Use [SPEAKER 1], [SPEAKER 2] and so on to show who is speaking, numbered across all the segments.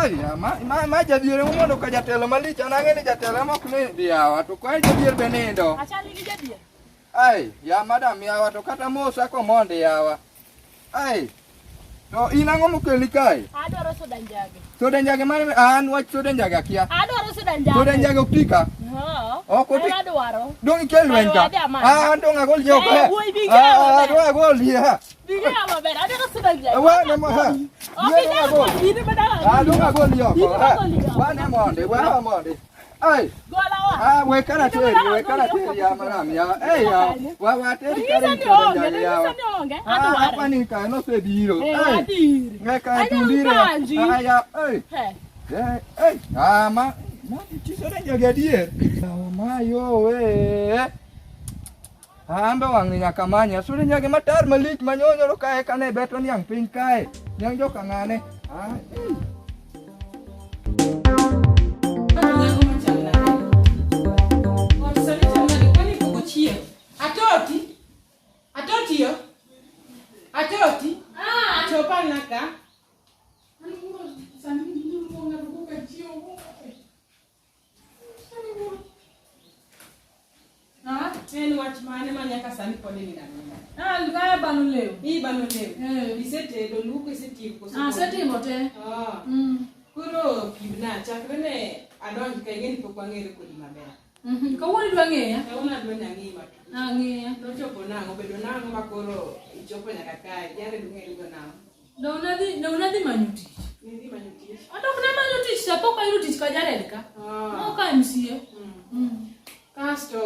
[SPEAKER 1] Ai, ma jadire mondo ka jatelo malich anang'e ni jatelo mok ni diawa to kwa jadier be nindo.
[SPEAKER 2] Achali gi jadier.
[SPEAKER 1] Ai, ya madam yawa to kata mosa ko mondi yawa. Ai. To in ang'o mokeli kae?
[SPEAKER 2] Adwaro soda njage.
[SPEAKER 1] Soda njage mane an wach soda njage akia.
[SPEAKER 2] Adwaro soda njage.
[SPEAKER 1] Soda njage oktika. Ok oti.
[SPEAKER 2] Adwaro.
[SPEAKER 1] Dong ikel wenka. Dong agol joko. Dong agol ya.
[SPEAKER 2] Bigia maber. Adwaro soda njage.
[SPEAKER 1] Wane mo ha. Dong agol joko. Wane monde. Ai.
[SPEAKER 2] Golawa.
[SPEAKER 1] We karateri ya madam ya. Ya. Wa teri kare soda njage ya. Apa ni ka no se biro. Ngeka tundire. Ya. Ma ti soda njage adier. Mayo we. Ambe wang nyaka manya soda njage matar malich manyonyo kae kane beto niang piny kae. Niang joka ngane.
[SPEAKER 3] En wach mane ma nyaka sani pod ni dano.
[SPEAKER 2] Lugaya banu leo.
[SPEAKER 3] Bano leo. Isetedo luoko isetieko koso.
[SPEAKER 2] Setimo te.
[SPEAKER 3] Koro kibna chakre ne adonj ka ing'eni pok wang'ere kodi maber.
[SPEAKER 2] Kawuono idwa ng'eya?
[SPEAKER 3] Kawuono adwa nang'i matu.
[SPEAKER 2] Ng'eya.
[SPEAKER 3] Nochopo nang'o bedo nang'o ma koro ichopo nyaka kae. Jare dung'eri go nang'o.
[SPEAKER 2] Unadhi manyo tich.
[SPEAKER 3] Nidhi manyo tich.
[SPEAKER 2] Adok na manyo tich sapok ayudo tich ka Jared ka. Ka MCA.
[SPEAKER 3] Kasto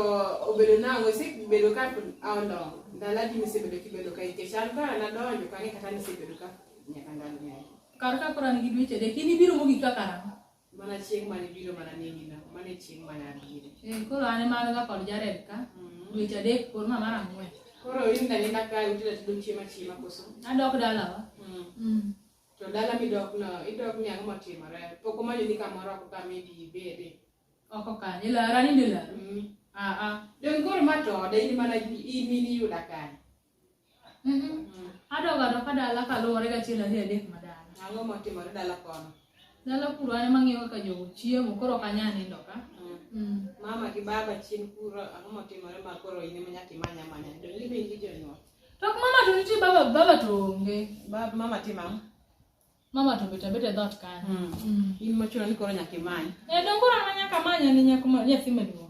[SPEAKER 3] obedo nang'o isebedo ka aondo. Ndala di misebedo kibedo ka ikech an ka nadonjo kang'e kata nisebedo ka nyaka ndalo ng'eny.
[SPEAKER 2] Kar ka kora nigi dweche adek, in ibiro mogik ka karang'o?
[SPEAKER 3] Mana chieng' mane biro mana nengina, mana chieng' mane abire.
[SPEAKER 2] Koro an ema an ga kod Jared ka, dweche adek koro ma mar ang'wen.
[SPEAKER 3] Koro inda kae utila tedo chiema koso?
[SPEAKER 2] Adok dalawa.
[SPEAKER 3] To dala midok no, idok ni ang'o matimore? Pok omanyo ni kamoro oko kama ibede.
[SPEAKER 2] Oko kanyo, ilara ninde lara?
[SPEAKER 3] Dong koro matode, in mana imini yuda kae.
[SPEAKER 2] Adoka dala kaluwore gachiel ariyo adek ma dala.
[SPEAKER 3] Ang'o matimore dala kono?
[SPEAKER 2] Dala kuro an ema ng'iyo kaka jogo chiemo, koro ok anya nindo ka.
[SPEAKER 3] Mama gi baba chien kuro, ang'o matimore ma koro in ema nyaka imanya. Dong ibe in gi jonyuol.
[SPEAKER 2] Tok mama to nitie baba to onge.
[SPEAKER 3] Mama timang'o?
[SPEAKER 2] Mama to beta e dhot kanyo.
[SPEAKER 3] In mochuno ni koro nyaka imany.
[SPEAKER 2] Dong koro an nyaka manya ni nyathi maduong'.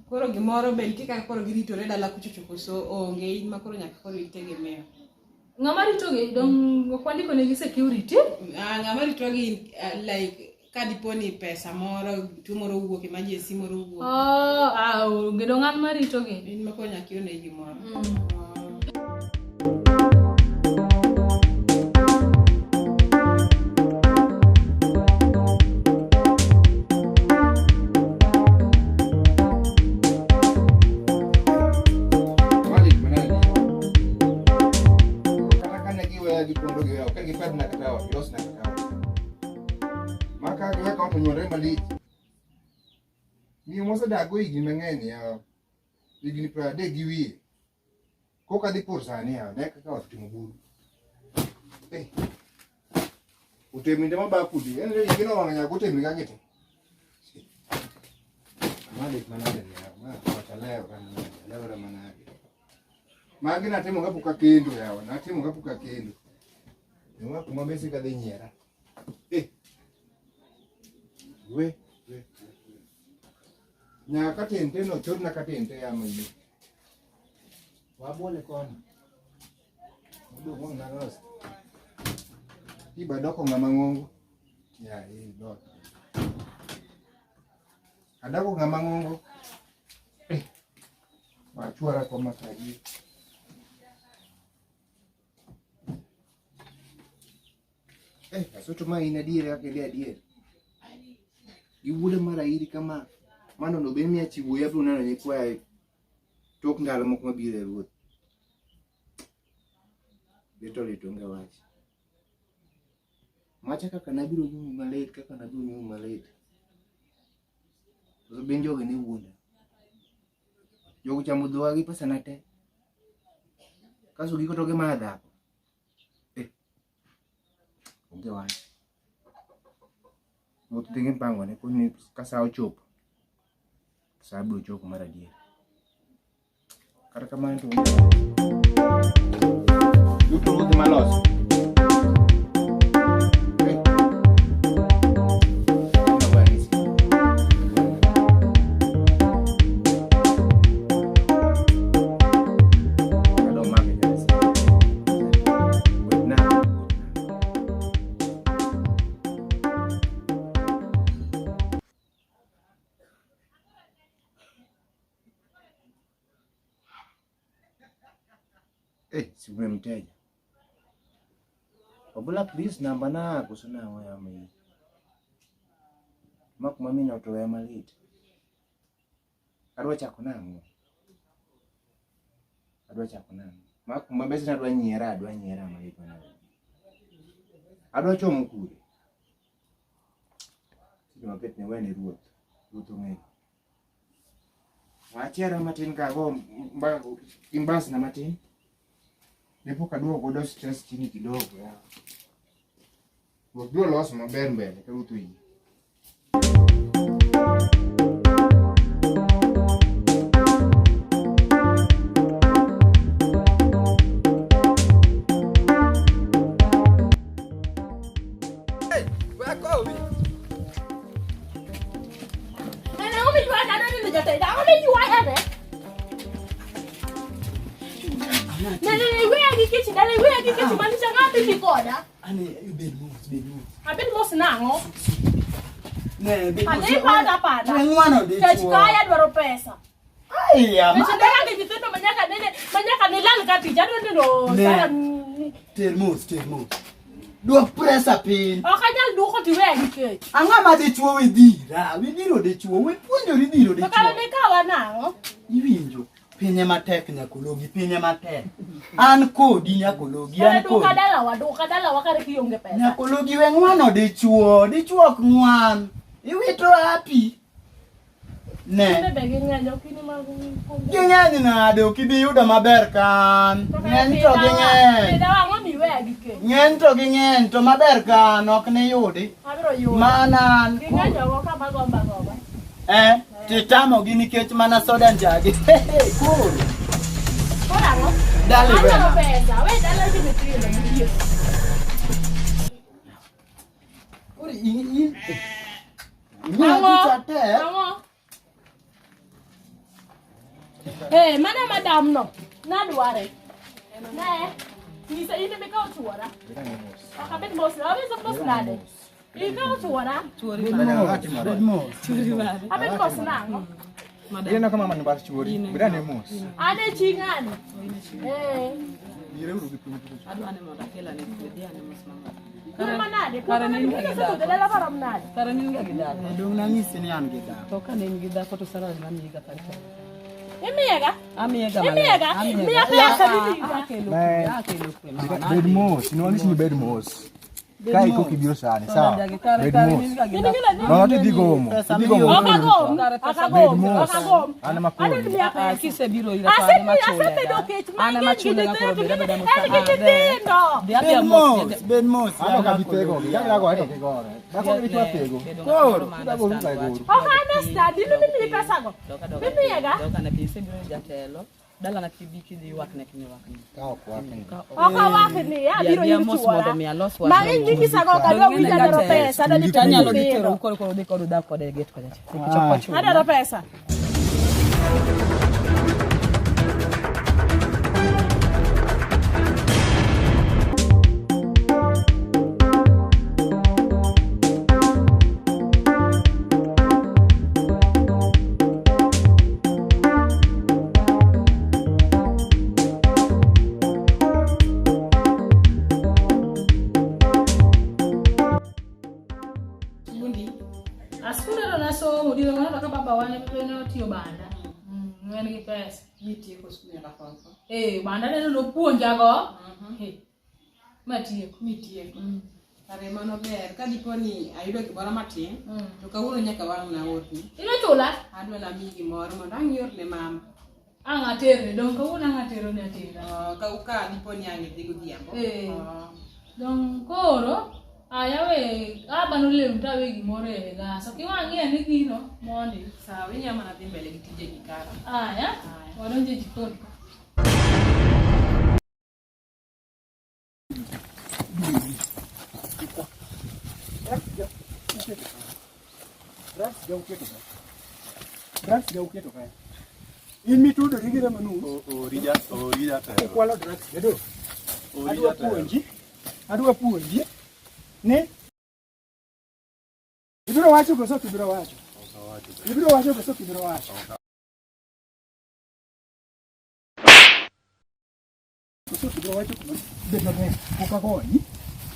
[SPEAKER 3] Koro gimoro be nitie kaka koro giritore dala kuchocho koso onge in ma koro nyaka koro itegemeo.
[SPEAKER 2] Ng'ama ritogi dong ok wandiko negi security?
[SPEAKER 3] Ng'ama ritogi like kadiponi pesa moro, tuo moro wuok, emergency moro wuok.
[SPEAKER 2] Onge dong an maritogi.
[SPEAKER 3] In ma koro nyaka ione gimoro.
[SPEAKER 1] Dago higni mang'eny ya higni 30 gi wiye koka dhi pur sani ya ne kaka watimo buru uteminde maba kudi en le yigino wanga nya kutemri ka gite malik manade ya ma wataleo kan leo manade magi natimo kapuka kendo yawa natimo kapuka kendo nwa kuma besi ka dhi nyiera we nyaka tente no chorna ka tente ya mayi wabole kono ndo mwana rost iba doko ngama ngongo ya dot adako ngama ngongo machwara kwa makaji kasoto mai inadiere yake dia diere iwude mara iri kama mano no bemi achiwo ya bruna ne kwa tok ndalo moko mabire ruoth beto nga wachi macha kaka nabiro nyumu malet kaka nabiro nyumu malet so benjo gani wuonda jogo chamo dhoagi pesa nate kaso giko toge madhapo onge wach
[SPEAKER 4] Wuoth tingin pangone kuni kasa ochopo. Sa bro chopo mar adier. Kata kamano to yuto wuoth malos. Sibuye mteja. Obula please namba na kusuna waya mimi. Mak mami na utowe malit. Adwa chako nango. Mak mabesi na adwa nyiera malit na. Adwa chomo kure. Sidi mapet ne wene ruoth. Ruoth ng'e. Wachiera matin ka go imbas na matin. Depo kadua godo stress chini kidogo ya. Wabio loso maber mbele ka utu hii.
[SPEAKER 1] Hey, wako wi.
[SPEAKER 2] Ana umi jua dada ni jote. Da umi jua hebe. Nene wewe kichi manisha ngapi kikoda?
[SPEAKER 5] Ani bed mos.
[SPEAKER 2] Abet mos nango.
[SPEAKER 5] Ne bed mos.
[SPEAKER 2] Ane pada.
[SPEAKER 5] Ngwano de
[SPEAKER 2] Chach kaya dwaro pesa.
[SPEAKER 5] Aya ma.
[SPEAKER 2] Mechindaka kijitendo manyaka nilal kati jado ndo sara.
[SPEAKER 5] Tel mos. Duok presa pin.
[SPEAKER 2] Okanyal duoko ti wewe nikech.
[SPEAKER 5] Anga ma de chuo widira. Widiro de chuo. We puonjori diro de chuo.
[SPEAKER 2] Kala ne kawa nango.
[SPEAKER 5] Iwinjo. Pinye matek nyakologi, pinye matek. An kodi nyakologi, an kodi.
[SPEAKER 2] Duka dala wakare kionge pesa.
[SPEAKER 5] Nyakologi we ngwano de chuo ok ngwan. Iwito api. Ne.
[SPEAKER 2] Bege ng'anyo kini mag
[SPEAKER 5] Ging'eny nade okibi yudo maber kan. Ng'eny to ging'eny.
[SPEAKER 2] Dawa ng'o miwe agike.
[SPEAKER 5] Ng'eny to ging'eny to maber kan ok ne yudi.
[SPEAKER 2] Abiro yudo.
[SPEAKER 5] Mana
[SPEAKER 2] Ng'anyo go ka magomba.
[SPEAKER 5] Titamo gi nikech mana soda njage. Cool.
[SPEAKER 2] Ora ng'o?
[SPEAKER 5] Dale
[SPEAKER 2] Ana
[SPEAKER 5] bena.
[SPEAKER 2] pesa, we dala ji mitilo mbiyo.
[SPEAKER 5] Ori in.
[SPEAKER 2] Ang'o? Mana madam no. Na dware. Ne. Nisa ine be ka otuora. Akabet mos. Awe suppose nade. Ika otuora.
[SPEAKER 5] Bed mos.
[SPEAKER 2] Abet mos nango.
[SPEAKER 4] Ina kama manubas churi. Birane mos.
[SPEAKER 2] Ane chingani.
[SPEAKER 6] Adwane mondo akela ne kwediane mos mama.
[SPEAKER 2] Kuma nade.
[SPEAKER 6] Kare nin ga gidako.
[SPEAKER 2] Dala parom nade.
[SPEAKER 6] Kare nin ga gidako.
[SPEAKER 5] Dong nang'isi ni an gi dhako.
[SPEAKER 6] To ka nin gidako to sara na miga kare.
[SPEAKER 2] Imiega?
[SPEAKER 6] Amiega.
[SPEAKER 2] Miya pesa niliga.
[SPEAKER 6] Akelo kwe.
[SPEAKER 4] Bed mos, inwangisi ni bed mos. Kai ko kibiro sane, sawa? Bed mos. No te digo mo.
[SPEAKER 2] Akagom.
[SPEAKER 4] Ana makoni.
[SPEAKER 6] Kise biro ira pare machule. Ana machule ngakoro beda beda musa.
[SPEAKER 5] Bed mos. Bed mos.
[SPEAKER 4] Ano kabitego, yago ato kigore. Bako ni kwa pego. Koro, dago ruka igoro.
[SPEAKER 2] Understand, dinu mimi pesa go. Imiega?
[SPEAKER 6] Doka na kise biro jatelo. Dala na kibiki di wak nek ni wak ni.
[SPEAKER 4] Kao kwa kini.
[SPEAKER 2] Oka wakni, ya biro
[SPEAKER 6] Dia
[SPEAKER 2] yini
[SPEAKER 6] mos
[SPEAKER 2] chuora.
[SPEAKER 6] modo mi alos wa.
[SPEAKER 2] Mangi nyingi sago kadwa wija daro pesa, dali
[SPEAKER 6] Tanya lo
[SPEAKER 2] tanya
[SPEAKER 6] ditero
[SPEAKER 2] lo
[SPEAKER 6] ukoro de kodo da kode get kode.
[SPEAKER 2] Ada pesa. Askuna na so mudiro ngana kaka baba wane peno tiyo banda. Ngene gi pesa.
[SPEAKER 3] Nitie ko skul nyaka konko.
[SPEAKER 2] Banda neno no puonja go. Nitie.
[SPEAKER 3] Kare mano ber ka dipo ni ayudo gimoro matin to kawuono nyaka wang' na orni.
[SPEAKER 2] Ino chula?
[SPEAKER 3] Adwa na mi gimoro mondo ang' ior ne mama.
[SPEAKER 2] Ang' atere, dong kawuono ang' atero ne atera.
[SPEAKER 3] Ka dipo ni ang' idhi godhiambo.
[SPEAKER 2] Dong koro Aya we, abano le mtawe gimore ga. So kiwangi ni gino mondi.
[SPEAKER 3] Sawa, inyama na dhi mbele gi tije gi kara.
[SPEAKER 2] Aya. Wadonje jikoni.
[SPEAKER 7] Drugs jauh keto kan. Ini tuh dari kita menunggu.
[SPEAKER 8] Orija teh.
[SPEAKER 7] Kuala drugs jado. Aduh apa aja. Ne? Ibiro wacho gosok ibiro wacho. Ibiro wacho gosok ibiro wacho. Gosok ibiro wacho kuma. Benda be.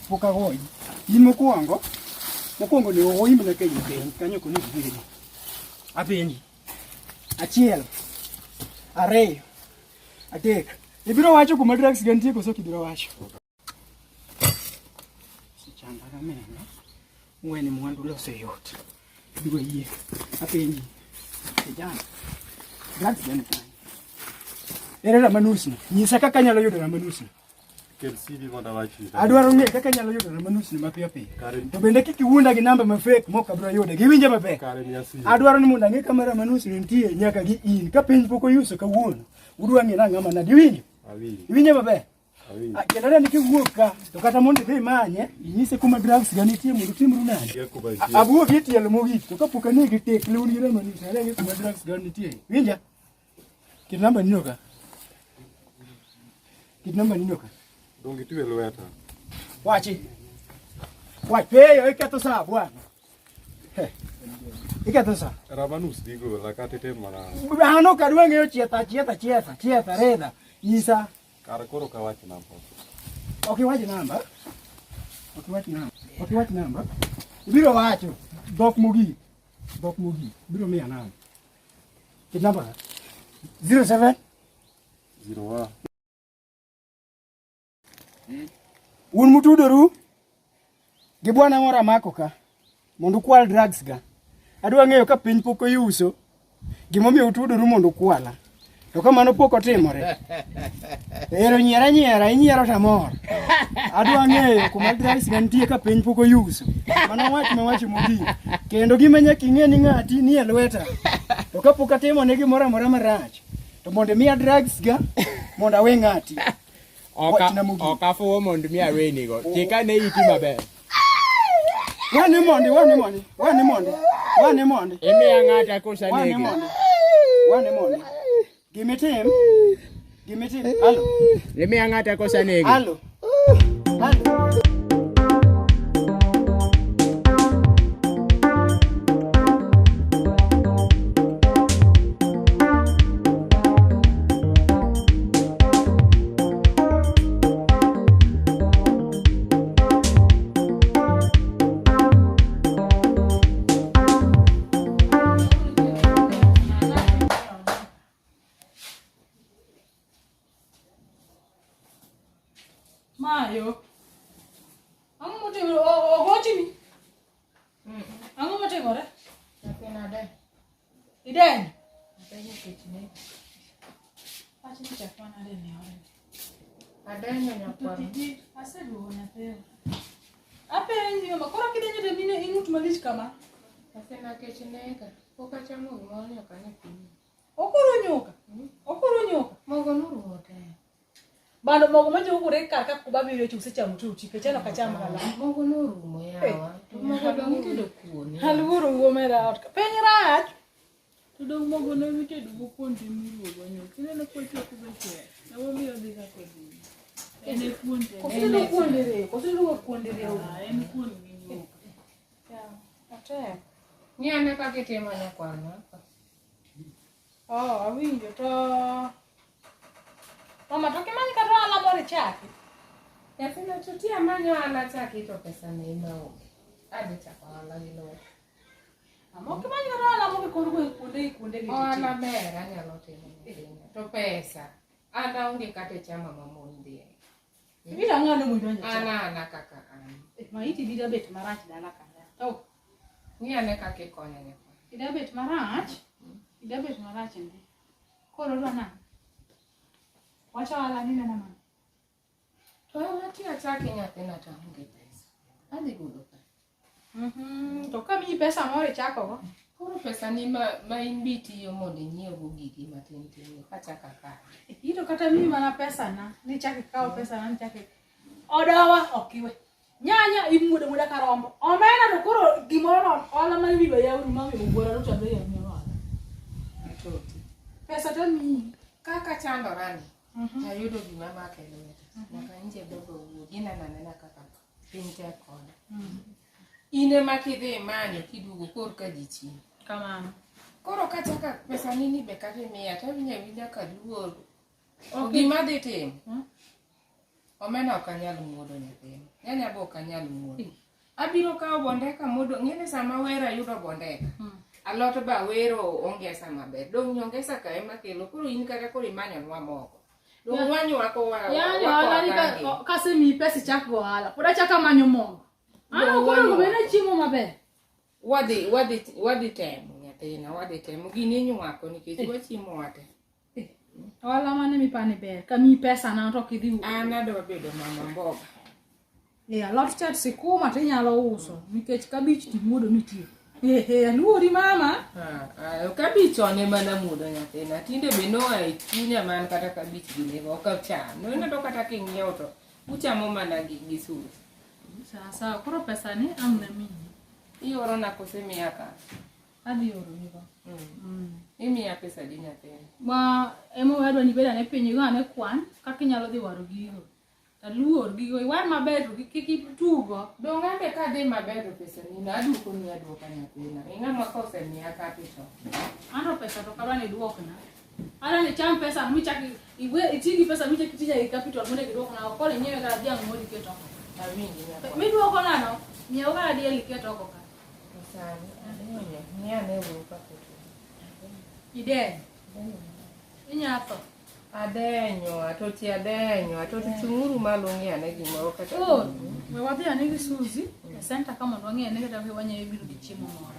[SPEAKER 7] Poka goi. Imo kuango. Mokuongo ne oimna ke yiten kanyo kono gidi. Apenji. Achiel. Ariyo. Adek. Ibiro wacho kuma drugs gantie koso kibiro wacho. Sichanga kamera. Mweni mwandu lose yote. Ibiro yie. Apenji. Kijana. Drugs gantie. Ere la manusni. Nyisa kaka nyalo yudo la manusni.
[SPEAKER 8] Kel CV mondo wachi.
[SPEAKER 7] Adwaro ng'e kaka nyalo yudo la manusni mapiyo piyo. To bende kik iwunda gi namba ma fake mok abiro yude. Giwinje maber.
[SPEAKER 8] Kare ni asi.
[SPEAKER 7] Adwaro ni mondo ang'e kamera manusni nitie nyaka gi in. Ka piny pok oyuso kawuono. Udwa ng'e nang'ama nade. Iwinjo?
[SPEAKER 8] Awinjo.
[SPEAKER 7] Iwinjo maber?
[SPEAKER 8] Awinjo.
[SPEAKER 7] Kendo ni kiwuok ka to kata mondo idhi manye inyise kuma drugs ga nitie mondo timru nade. Abuok itielo mogik to kapok anegi tek lewni gi manusni anegi kuma drugs ga nitie. Winja? Kit namba nino ka? Kit namba nino ka?
[SPEAKER 8] Dongi tuwe lweta.
[SPEAKER 7] Wachi. Wach peyo iketho saa bwana. Iketho saa.
[SPEAKER 8] Ramanus digo la katete mana.
[SPEAKER 7] Ano kadwa ng'eyo chietha reda. Nyisa.
[SPEAKER 8] Kare koro ka wachi namba.
[SPEAKER 7] Okiwach namba. Ibiro wacho dhok mogik. Biro miya namba. Kit namba 07
[SPEAKER 8] 01.
[SPEAKER 7] Un mutudoru gi bwana moro amako ka mondo kwal drugs ga. Adwa ng'eyo ka piny pok oyuso gimomiyo utudoru mondo kwala. To kamano pok otimore. Ero nyiera inyiero tamor. Adwa ng'eyo kuma drugs ga nitie ka piny pok oyuso. Mano wach ma wacho mogik. Kendo gima nyaka ing'e ni ng'ati ni e lweta. To kapok atimo ne gimoro amora marach to mondo miya drugs ga mondo awe ng'ati.
[SPEAKER 9] Okafuo mondo mi aweni go. Tika ne iti maber.
[SPEAKER 7] Wani mondi.
[SPEAKER 9] Emi ang'ata kosa negi.
[SPEAKER 7] Wani mondi. Gimitim. Halo.
[SPEAKER 9] Emi ang'ata kosa negi.
[SPEAKER 7] Halo.
[SPEAKER 2] Mayo. Ang mote ogotimi. Ang mote gore.
[SPEAKER 3] Napena de.
[SPEAKER 2] Iden.
[SPEAKER 3] Apenyi kitne.
[SPEAKER 2] Acha nichafana de ne ore.
[SPEAKER 3] Adenyo nyakwano.
[SPEAKER 2] Titi aseduo na peo. Apenji mama kora kidenyo de mine inut malich kama.
[SPEAKER 3] Napena kitne ka. Poka chamo gimoro nyaka ne piny.
[SPEAKER 2] Okuru nyoka.
[SPEAKER 3] Mogo nuru wote.
[SPEAKER 2] Bando mogo majo ukure kaka kubabiro chuse cha mtuchi pechano kachama kala.
[SPEAKER 3] Mogo nuru mo yawa. Mogo dongi tedo kuone.
[SPEAKER 2] Haluru ngomera out. Penyrat.
[SPEAKER 6] Tudong mogo no mitedo go kuonde miruogo nyo. Kineno kocho kubeche. Na wabiro dhi ka kodhi. Ene kuonde.
[SPEAKER 2] Kosilo kuondere.
[SPEAKER 6] En kuonde nyo.
[SPEAKER 2] Ya. Ate.
[SPEAKER 3] Nyane ka kitimo nyakwano.
[SPEAKER 2] Awinjo to. Mama to kimani ka ala mori chaki.
[SPEAKER 3] Yapina tutia manyo ala chaki to pesa ne maonge. Adi chako ala gino.
[SPEAKER 2] Amo kimani ka ala mori kuonde gi.
[SPEAKER 3] Ala ber anyalo timo. To pesa. Ana onge kate chama mamondi.
[SPEAKER 2] Ibira ng'ano mwidonjo.
[SPEAKER 3] Ana kaka an.
[SPEAKER 2] Maiti dida bet marach dala kanda. To.
[SPEAKER 3] Nyane kaka ikonya nyako.
[SPEAKER 2] Dida bet marach. Ndi. Koro rana. Wacha ala nina na mama.
[SPEAKER 3] To natia chaki nyathina to onge pesa. adhi golo ka.
[SPEAKER 2] To ka mi pesa moro ichako go.
[SPEAKER 3] Koro pesa ni ma in bitiyo mondo inyiew go gigi matin tin kachaka ka.
[SPEAKER 2] Ito kata mi mana pesa na, ni chake kao pesa na ni chake. Odawa okiwe. Nyanya imude muda karombo. Omena to koro gimoro no ola mani bibe ya uru mami ubora no chabe ya nyo.
[SPEAKER 3] Atoti.
[SPEAKER 2] Pesa to mi
[SPEAKER 3] Kaka chando rani. Ayudo gima makelo weta. Nyaka nje dogo wuo gina nanena kaka pinte koda. Ine makidhi manyo kidugo kor ka jichi.
[SPEAKER 2] kamano.
[SPEAKER 3] Koro kachaka pesa nini be kate miya to winja ka luor. Gima dhi tim. Omena ok anyal muodo nyathini. Nyanya be ok anyal muodo. Abiro kawo bondeka muodo. Ng'eni sama wera yudo bondeka. Alot ba wero ongesa maber. Dong nyongesa ka ema kelo. Koro in kata koro imanyo nwa moko. Dong wanyo wako wa.
[SPEAKER 2] Yani alani kasi mi pesa chako hala. Poda chaka manyo mongo. Ano koro gumena chimo maber.
[SPEAKER 3] Wadi temo nyathina. Wadi temo. Gini nywako nikech wachimo wate.
[SPEAKER 2] Wala mane mi pane ber. Ka mi pesa na to kidhi.
[SPEAKER 3] An adwa bedo mama mboga.
[SPEAKER 2] Alot chat sikuma to inyalo uso nikech kabich timuodo nitie. Aluori mama.
[SPEAKER 3] Kabich one mana muodo nyathina. Tinde be noa e chunya man kata kabich ginego ok cham. No ina to kata king'iewo to uchamo mana gi suri.
[SPEAKER 2] Sasa koro pesa ni ang na mimi.
[SPEAKER 3] Ioro na kose miya ka.
[SPEAKER 2] Adi oro nigo.
[SPEAKER 3] Imiya pesa di nyathina.
[SPEAKER 2] Ma emo wadwa ni beda ne piny go ane kwan kaka inyalo dhi waro gigo. Taluor gigo iwar maber to kiki tugo.
[SPEAKER 3] Dong ande ka dhi maber to pesa ni na aduoko ni aduoka nyathina. Ing'ama kose miya ka pito.
[SPEAKER 2] Ano pesa to kadwa ni duok na. Ana ni cham pesa mi chaki iwe itigi pesa mi chaki tija capital mo ne duok na okole nyewe ka diang mo diketo.
[SPEAKER 3] Awinji nyathina.
[SPEAKER 2] Mi duoko nano. Nyewe ka diel iketo ko ka.
[SPEAKER 3] Sani adonyo. Ni ane wuok ka pito.
[SPEAKER 2] Ide. Inyato.
[SPEAKER 3] Adenyo, atoti chunguru malongi ane gimoro kata.
[SPEAKER 2] Oh, we wadhi ane gi Suzi. E center kama ndo ng'e ne kata wanye biro gi chiemo moro.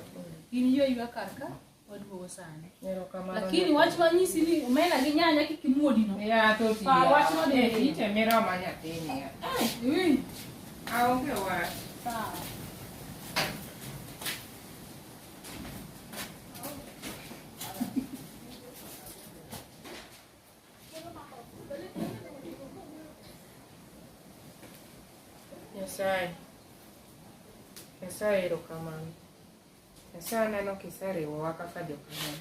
[SPEAKER 2] In yo iwa karka waduogo sani. Lakini wach manyisi ni omena gi nyanya kikimuodi no.
[SPEAKER 3] Ya atoti.
[SPEAKER 2] Wach no de
[SPEAKER 3] ite mira manyathini ya. Aonge wach.
[SPEAKER 2] Sawa.
[SPEAKER 3] Nyasaye erokamano. Nyasaye aneno kiseriwowa kaka jokanyo.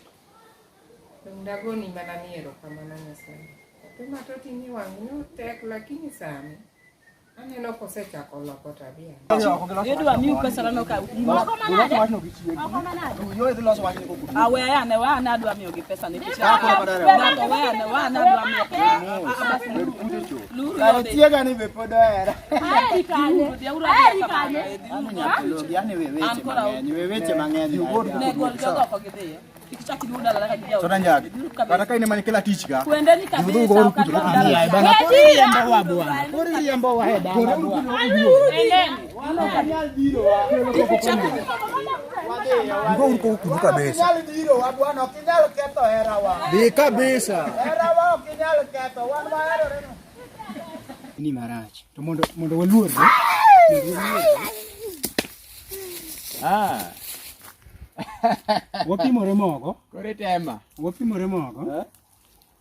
[SPEAKER 3] Ndagoni mana ni erokamano Nyasaye. Atoti ni wang'ni tek lakini sani aneno kosechako loko tabia.
[SPEAKER 6] Edwa miu pesa lano ka.
[SPEAKER 2] Oko manade? Oko manade?
[SPEAKER 7] Yo idhi loso wachni kokudi.
[SPEAKER 6] Awe ane wa na adwa miyo gi pesa ne kicha. Wa na adwa miyo pesa. Luru
[SPEAKER 7] Tiega ni be pod era.
[SPEAKER 2] Ai kanye. Ai kanye.
[SPEAKER 7] Anu nyapelo yani weche mang'eny.
[SPEAKER 6] Ne gol jogo ko gidhiyo. Ikichaki duda la kajia.
[SPEAKER 7] Sona njagi. Kata kai ne mani kila tich ga.
[SPEAKER 6] Kuende ni kabisa ukadala.
[SPEAKER 7] Ai bana kori yembo wa bwana. Kori yembo wa heda. Kanyal biro wa. Ngo uko kudu kabisa. Kanyal biro wa bwana kinyal keto era wa. Di kabisa. Era wa kinyal keto wan wa era reno. Ni marach. To mondo waluor. Wapimore mogo.
[SPEAKER 9] Kore tema.
[SPEAKER 7] Wapimore mogo.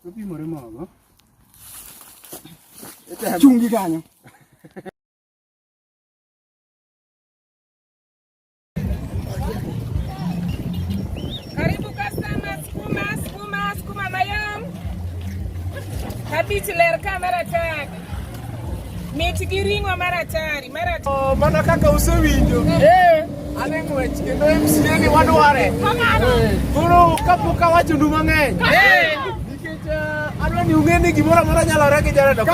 [SPEAKER 7] Wapimore mogo. Chungi kanyo.
[SPEAKER 3] Karibu customer, skuma mayam. Kabich ler kamera tag. Mit gi ring'o maratari.
[SPEAKER 9] Oh, mana kaka usewinjo. Ane ng'wech kendo MCA ni wadware. Koro kapok awacho ndu mang'eny. Nikech adwa ni ung'e ni gimoro amora nyalore gi jaredo.